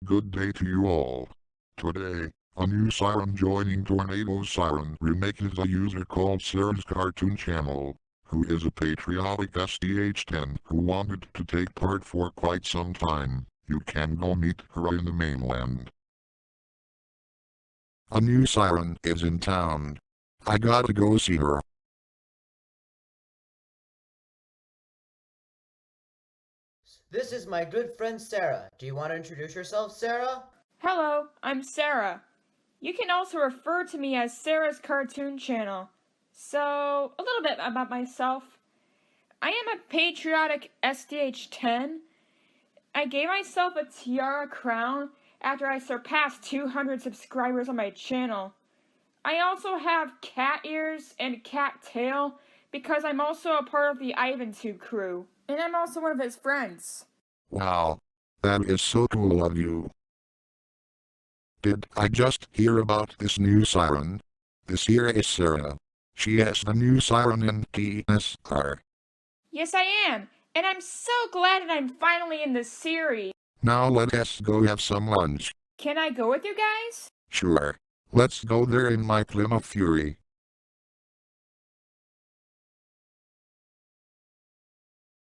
Good day to you all. Today, a new Siren joining Tornado's Siren Remake is a user called Siren's Cartoon Channel, who is a patriotic SDH-10 who wanted to take part for quite some time. You can go meet her in the mainland. A new Siren is in town. I gotta go see her. This is my good friend Sarah. Do you want to introduce yourself, Sarah? Hello, I'm Sarah. You can also refer to me as Sarah's Cartoon Channel. So, a little bit about myself. I am a patriotic SDH-10. I gave myself a tiara crown after I surpassed 200 subscribers on my channel. I also have cat ears and cat tail because I'm also a part of the IvanTube crew. And I'm also one of his friends. Wow, that is so cool of you. Did I just hear about this new Siren? This here is Sarah. She is the new Siren in TSR. Yes, I am. And I'm so glad that I'm finally in this series. Now let us go have some lunch. Can I go with you guys? Sure. Let's go there in my Plymouth Fury.